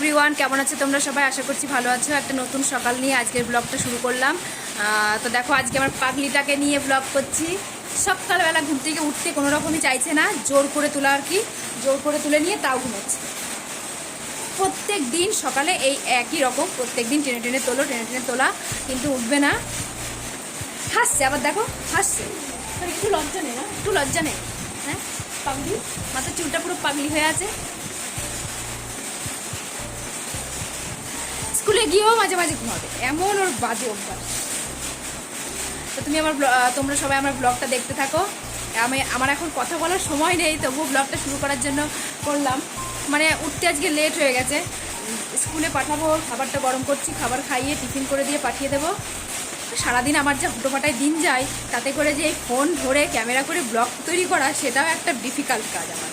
Everyone, কেমন আছে তোমরা সবাই? আশা করছি ভালো আছো। একটা নতুন সকাল নিয়ে আজকের ব্লগটা শুরু করলাম। তো দেখো, আজকে আমার পাগলিটাকে নিয়ে ব্লগ করছি। সকালবেলা ঘুম থেকে উঠতে কোনো রকমই চাইছে না, জোর করে তোলা আর কি, জোর করে তুলে নিয়ে তাও ঘুমোচ্ছে। প্রত্যেক দিন সকালে এই একই রকম, প্রত্যেক দিন টেনে টেনে তোলো, টেনে টেনে তোলা, কিন্তু উঠবে না। হাসছে, আবার দেখো হাসছে। একটু লজ্জা নেই না? একটু লজ্জা নেই? হ্যাঁ, পাগলি, মাথার চুলটা পুরো পাগলি হয়ে আছে। স্কুলে গিয়েও মাঝে মাঝে ঘুমাবে, এমন ওর বাজে অভ্যাস। তো তোমরা সবাই আমার ব্লগটা দেখতে থাকো। আমার এখন কথা বলার সময় নেই, তবুও ব্লগটা শুরু করার জন্য করলাম। মানে উঠতে আজকে লেট হয়ে গেছে। স্কুলে পাঠাবো, খাবারটা গরম করছি, খাবার খাইয়ে টিফিন করে দিয়ে পাঠিয়ে দেবো। সারাদিন আমার যা হুটোপাটায় দিন যায়, তাতে করে যে এই ফোন ধরে ক্যামেরা করে ব্লগ তৈরি করা, সেটাও একটা ডিফিকাল্ট কাজ আমার।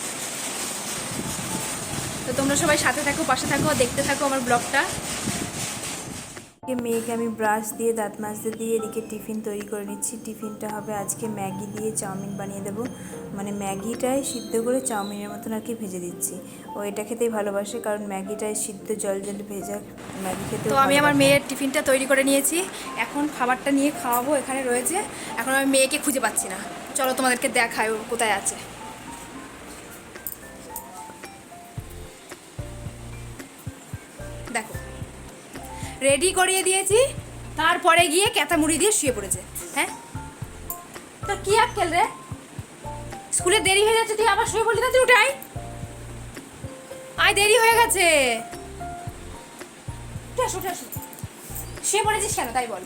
তো তোমরা সবাই সাথে থাকো, পাশে থাকো, দেখতে থাকো আমার ব্লগটা। মেয়েকে আমি ব্রাশ দিয়ে দাঁত মাজতে দিয়ে এদিকে টিফিন তৈরি করে নিচ্ছি। টিফিনটা হবে আজকে ম্যাগি দিয়ে চাউমিন বানিয়ে দেবো। মানে ম্যাগিটাই সিদ্ধ করে চাউমিনের মতন আর কি ভেজে দিচ্ছি। ও এটা খেতেই ভালোবাসে, কারণ ম্যাগিটাই সিদ্ধ জল জল ভেজা ম্যাগি খেতে। তো আমি আমার মেয়ের টিফিনটা তৈরি করে নিয়েছি, এখন খাবারটা নিয়ে খাওয়াবো। এখানে রয়েছে, এখন আমি মেয়েকে খুঁজে পাচ্ছি না। চলো তোমাদেরকে দেখাই ও কোথায় আছে। দেখো, রেডি করিয়ে দিয়েছি, তারপরে গিয়ে ক্যাথা মুড়ি দিয়ে শুয়ে পড়েছে। হ্যাঁ, তো কি আক্কেল রে? স্কুলে দেরি হয়ে যাচ্ছে, তুই আবার শুয়ে পড়লি? তুই উঠে আয়, আয়, দেরি হয়ে গেছে। উঠে আসো, উঠে আসো। শুয়ে পড়েছিস কেন তাই বল।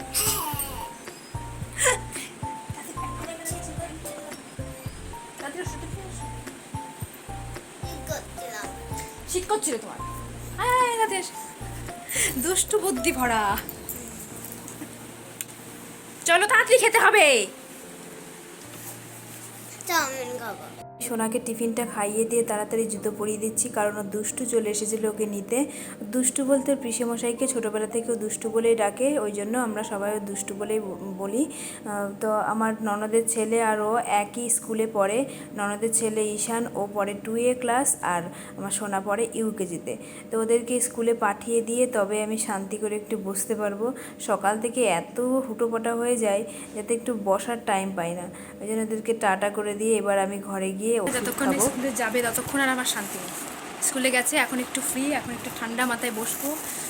শীত করছিল তোমার? দুষ্টু বুদ্ধি ভরা। চলো, তাড়াতাড়ি খেতে হবে। চাউমিন খাবো। সোনাকে টিফিনটা খাইয়ে দিয়ে তাড়াতাড়ি জুতো পরিয়ে দিচ্ছি, কারণ ও দুষ্টু চলে এসেছিল ওকে নিতে। দুষ্টু বলতে পিসেমশাইকে ছোটোবেলা থেকেও দুষ্টু বলেই ডাকে, ওই জন্য আমরা সবাই দুষ্টু বলেই বলি। তো আমার ননদের ছেলে আর ও একই স্কুলে পড়ে। ননদের ছেলে ঈশান, ও পড়ে 2A ক্লাস, আর আমার সোনা পড়ে UKG-তে। তো ওদেরকে স্কুলে পাঠিয়ে দিয়ে তবে আমি শান্তি করে একটু বসতে পারবো। সকাল থেকে এত হুটোপাটা হয়ে যায় যাতে একটু বসার টাইম পাই না। ওই জন্য ওদেরকে টাটা করে দিয়ে এবার আমি ঘরে গিয়ে যতক্ষণ স্কুলে যাবে ততক্ষণ আর আমার শান্তি নেই। স্কুলে গেছে, এখন একটু ফ্রি, এখন একটু ঠান্ডা মাথায় বসবো।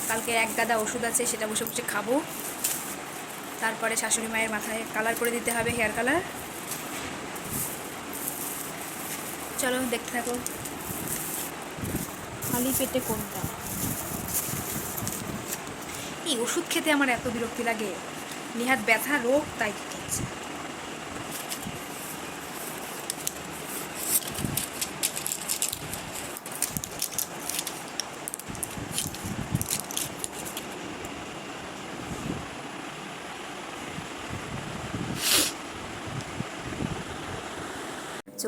কালকে এক গাদা ওষুধ আছে, সেটা বসে বসে খাবো। তারপরে শাশুড়ি মায়ের মাথায় কালার করে দিতে হবে, হেয়ার কালার। চলো দেখতে থাকো। খালি পেটে কোনটা? এই ওষুধ খেতে আমার এত বিরক্তি লাগে। নেহাত ব্যথা রোগ, তাই খেতে হচ্ছে।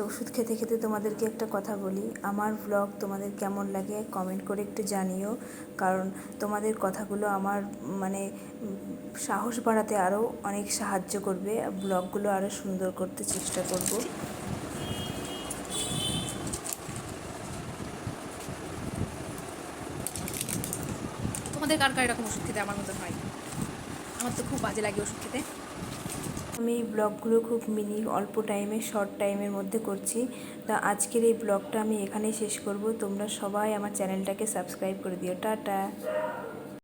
ওষুধ খেতে খেতে তোমাদেরকে একটা কথা বলি, আমার ব্লগ তোমাদের কেমন লাগে কমেন্ট করে একটু জানিও, কারণ তোমাদের কথাগুলো আমার মানে সাহস বাড়াতে আরও অনেক সাহায্য করবে। ব্লগগুলো আরও সুন্দর করতে চেষ্টা করব। তোমাদের কার কার এরকম ওষুধ খেতে আমার মতন হয়? আমার তো খুব বাজে লাগে ওষুধ খেতে। আমি এই ব্লগগুলো খুব অল্প টাইমে, শর্ট টাইমের মধ্যে করছি। তা আজকের এই ব্লগটা আমি এখানেই শেষ করব। তোমরা সবাই আমার চ্যানেলটাকে সাবস্ক্রাইব করে দিও। টাটা।